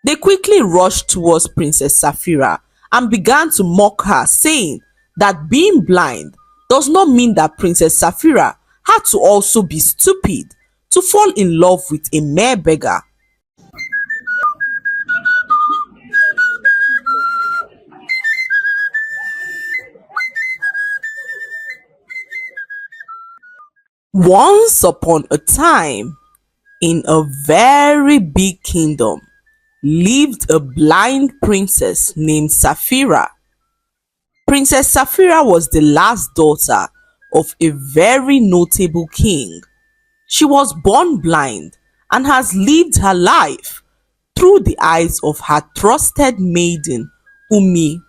They quickly rushed towards Princess Safira and began to mock her, saying that being blind does not mean that Princess Safira had to also be stupid to fall in love with a mere beggar. Once upon a time, in a very big kingdom, lived a blind princess named Safira. Princess Safira was the last daughter of a very notable king. She was born blind and has lived her life through the eyes of her trusted maiden, Umi.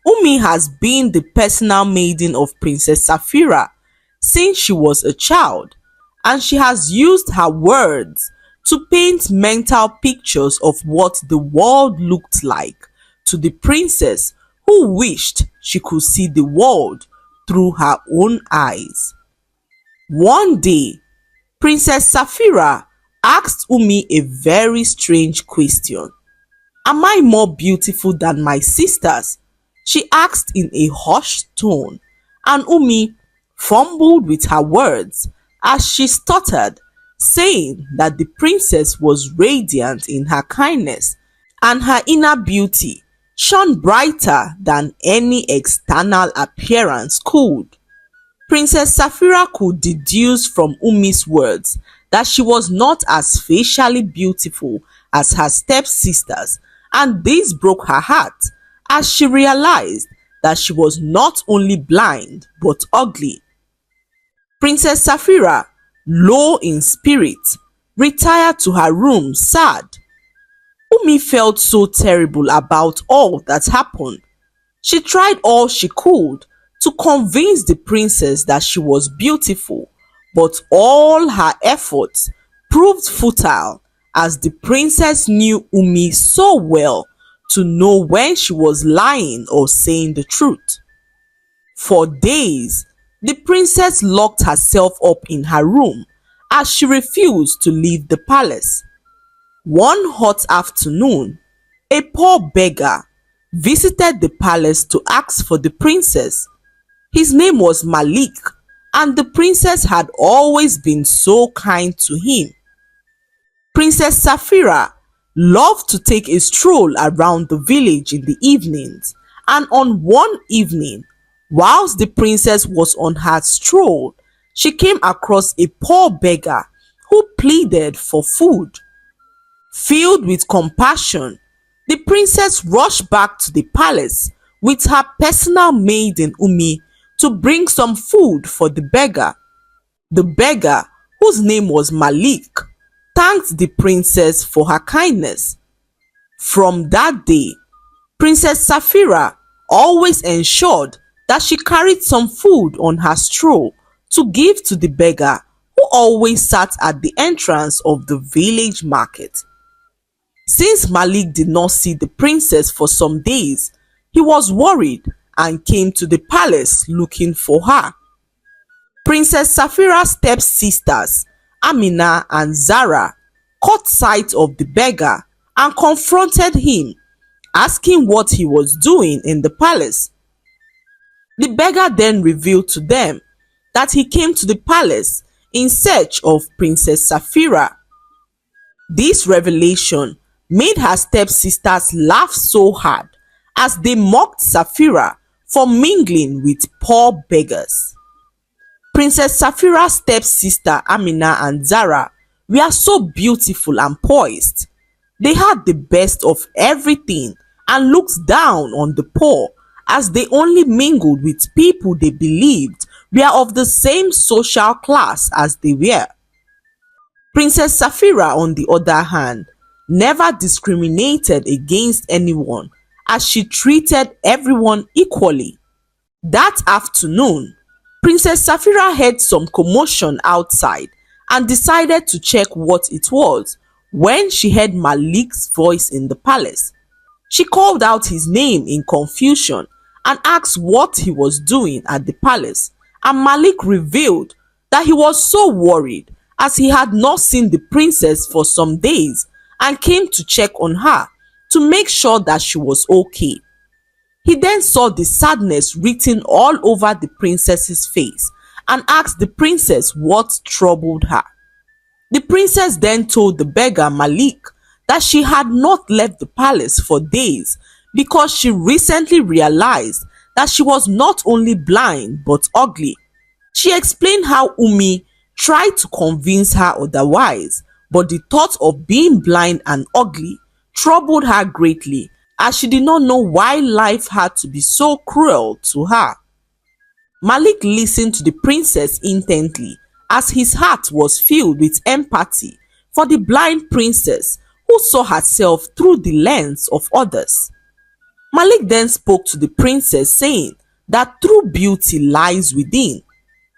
Umi has been the personal maiden of Princess Safira since she was a child, and she has used her words to paint mental pictures of what the world looked like to the princess who wished she could see the world through her own eyes. One day, Princess Safira asked Umi a very strange question. "Am I more beautiful than my sisters?" she asked in a hushed tone, and Umi fumbled with her words as she stuttered, saying that the princess was radiant in her kindness and her inner beauty shone brighter than any external appearance could. Princess Safira could deduce from Umi's words that she was not as facially beautiful as her stepsisters, and this broke her heart as she realized that she was not only blind but ugly. Princess Safira, low in spirit, retired to her room sad. Umi felt so terrible about all that happened. She tried all she could to convince the princess that she was beautiful, but all her efforts proved futile as the princess knew Umi so well to know when she was lying or saying the truth. For days, the princess locked herself up in her room as she refused to leave the palace. One hot afternoon, a poor beggar visited the palace to ask for the princess. His name was Malik, and the princess had always been so kind to him. Princess Safira loved to take a stroll around the village in the evenings, and on one evening, whilst the princess was on her stroll, she came across a poor beggar who pleaded for food. Filled with compassion, the princess rushed back to the palace with her personal maiden Umi to bring some food for the beggar. The beggar, whose name was Malik, thanked the princess for her kindness. From that day, Princess Safira always ensured that she carried some food on her stroll to give to the beggar who always sat at the entrance of the village market. Since Malik did not see the princess for some days, he was worried and came to the palace looking for her. Princess Safira's stepsisters, Amina and Zara, caught sight of the beggar and confronted him, asking what he was doing in the palace. The beggar then revealed to them that he came to the palace in search of Princess Safira. This revelation made her stepsisters laugh so hard as they mocked Safira for mingling with poor beggars. Princess Safira's stepsister Amina and Zara were so beautiful and poised. They had the best of everything and looked down on the poor, as they only mingled with people they believed were of the same social class as they were. Princess Safira, on the other hand, never discriminated against anyone, as she treated everyone equally. That afternoon, Princess Safira heard some commotion outside and decided to check what it was when she heard Malik's voice in the palace. She called out his name in confusion and asked what he was doing at the palace, and Malik revealed that he was so worried as he had not seen the princess for some days and came to check on her to make sure that she was okay. He then saw the sadness written all over the princess's face and asked the princess what troubled her. The princess then told the beggar Malik that she had not left the palace for days because she recently realized that she was not only blind but ugly. She explained how Umi tried to convince her otherwise, but the thought of being blind and ugly troubled her greatly, as she did not know why life had to be so cruel to her. Malik listened to the princess intently, as his heart was filled with empathy for the blind princess who saw herself through the lens of others. Malik then spoke to the princess, saying that true beauty lies within.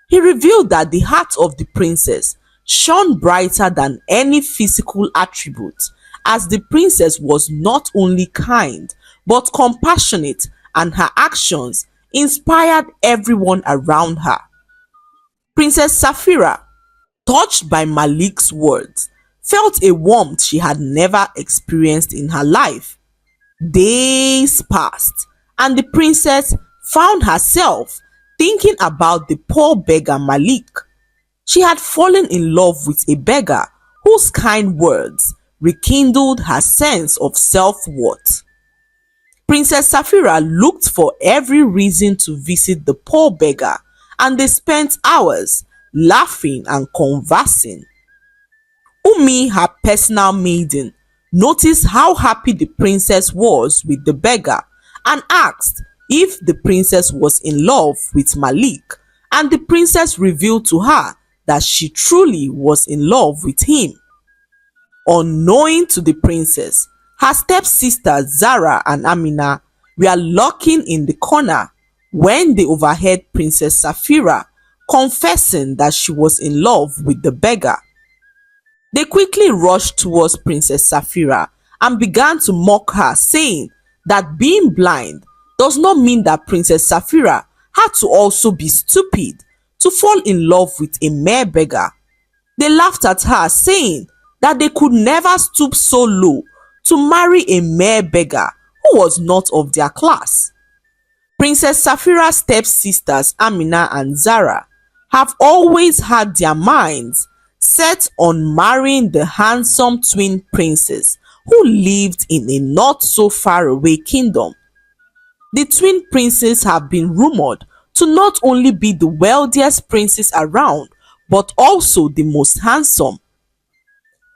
He revealed that the heart of the princess shone brighter than any physical attribute, as the princess was not only kind but compassionate, and her actions inspired everyone around her. Princess Safira, touched by Malik's words, felt a warmth she had never experienced in her life. Days passed, and the princess found herself thinking about the poor beggar Malik. She had fallen in love with a beggar whose kind words rekindled her sense of self-worth. Princess Safira looked for every reason to visit the poor beggar, and they spent hours laughing and conversing. Umi, her personal maiden, noticed how happy the princess was with the beggar and asked if the princess was in love with Malik, and the princess revealed to her that she truly was in love with him. Unknowing to the princess, her stepsisters Zara and Amina were lurking in the corner when they overheard Princess Safira confessing that she was in love with the beggar. They quickly rushed towards Princess Safira and began to mock her, saying that being blind does not mean that Princess Safira had to also be stupid to fall in love with a mere beggar. They laughed at her, saying that they could never stoop so low to marry a mere beggar who was not of their class. Princess Safira's stepsisters Amina and Zara have always had their minds set on marrying the handsome twin princes who lived in a not so far away kingdom. The twin princes have been rumored to not only be the wealthiest princes around but also the most handsome.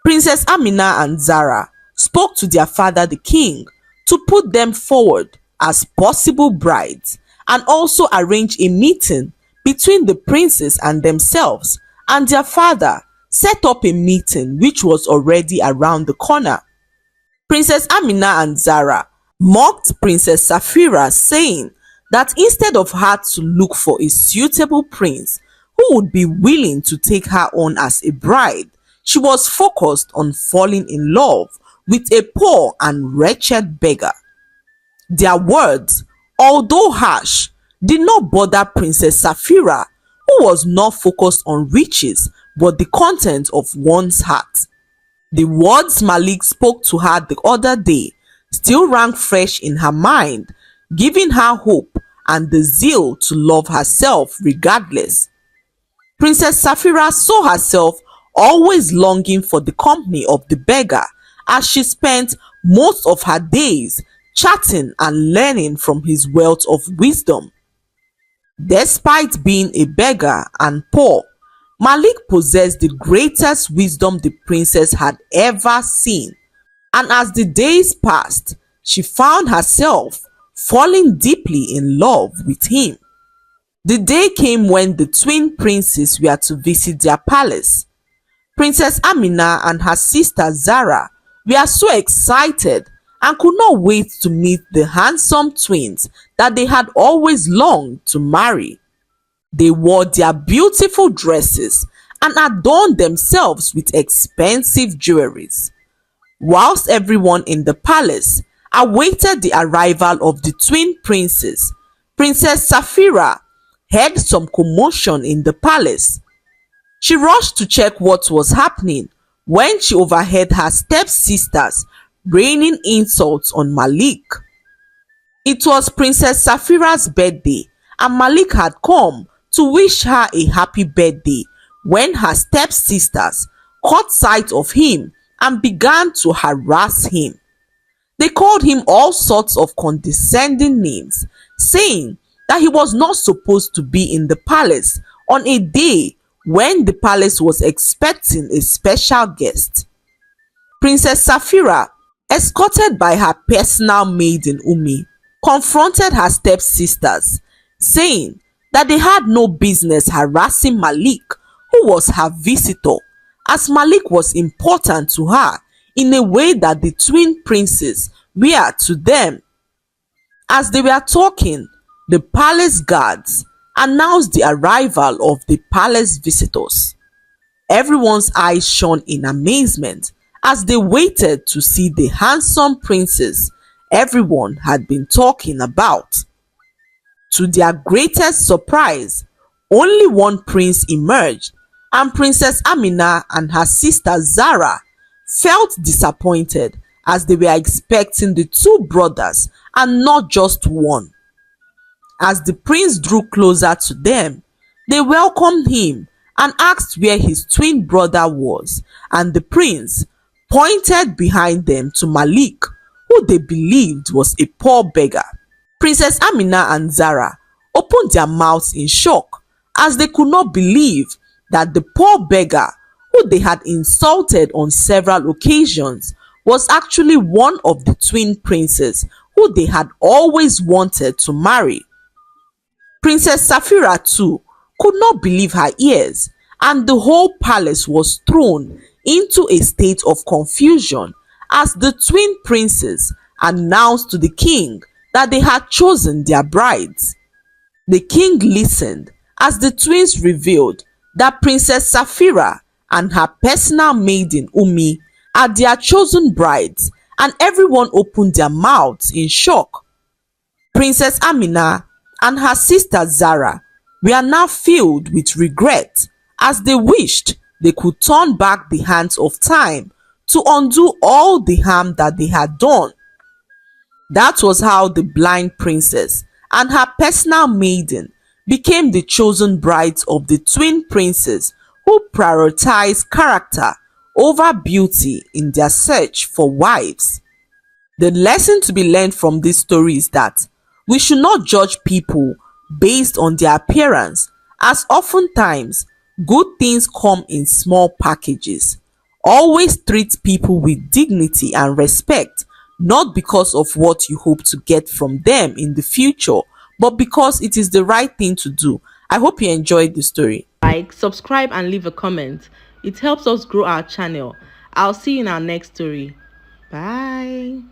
Princess Amina and Zara spoke to their father the king to put them forward as possible brides and also arrange a meeting between the princes and themselves, and their father set up a meeting which was already around the corner. Princess Amina and Zara mocked Princess Safira, saying that instead of her to look for a suitable prince who would be willing to take her on as a bride, she was focused on falling in love with a poor and wretched beggar. Their words, although harsh, did not bother Princess Safira, who was not focused on riches but the content of one's heart. The words Malik spoke to her the other day still rang fresh in her mind, giving her hope and the zeal to love herself regardless. Princess Safira saw herself always longing for the company of the beggar, as she spent most of her days chatting and learning from his wealth of wisdom. Despite being a beggar and poor, Malik possessed the greatest wisdom the princess had ever seen, and as the days passed, she found herself falling deeply in love with him. The day came when the twin princes were to visit their palace. Princess Amina and her sister Zara were so excited and could not wait to meet the handsome twins that they had always longed to marry. They wore their beautiful dresses and adorned themselves with expensive jewelries. Whilst everyone in the palace awaited the arrival of the twin princes, Princess Safira heard some commotion in the palace. She rushed to check what was happening, when she overheard her stepsisters raining insults on Malik. It was Princess Safira's birthday, and Malik had come to wish her a happy birthday when her stepsisters caught sight of him and began to harass him. They called him all sorts of condescending names, saying that he was not supposed to be in the palace on a day when the palace was expecting a special guest. Princess Safira, escorted by her personal maid in Umi, confronted her stepsisters, saying that they had no business harassing Malik, who was her visitor, as Malik was important to her in a way that the twin princes were to them. As they were talking, the palace guards announced the arrival of the palace visitors. Everyone's eyes shone in amazement as they waited to see the handsome princes everyone had been talking about. To their greatest surprise, only one prince emerged, and Princess Amina and her sister Zara felt disappointed as they were expecting the two brothers and not just one. As the prince drew closer to them, they welcomed him and asked where his twin brother was, and the prince pointed behind them to Malik, who they believed was a poor beggar. Princess Amina and Zara opened their mouths in shock as they could not believe that the poor beggar, who they had insulted on several occasions, was actually one of the twin princes who they had always wanted to marry. Princess Safira too could not believe her ears, and the whole palace was thrown into a state of confusion as the twin princes announced to the king that they had chosen their brides. The king listened as the twins revealed that Princess Safira and her personal maiden Umi are their chosen brides, and everyone opened their mouths in shock. Princess Amina and her sister Zara were now filled with regret as they wished they could turn back the hands of time to undo all the harm that they had done. That was how the blind princess and her personal maiden became the chosen brides of the twin princes who prioritized character over beauty in their search for wives. The lesson to be learned from this story is that we should not judge people based on their appearance, as oftentimes good things come in small packages. Always treat people with dignity and respect, not because of what you hope to get from them in the future, but because it is the right thing to do. I hope you enjoyed the story. Like, subscribe, and leave a comment. It helps us grow our channel. I'll see you in our next story. Bye.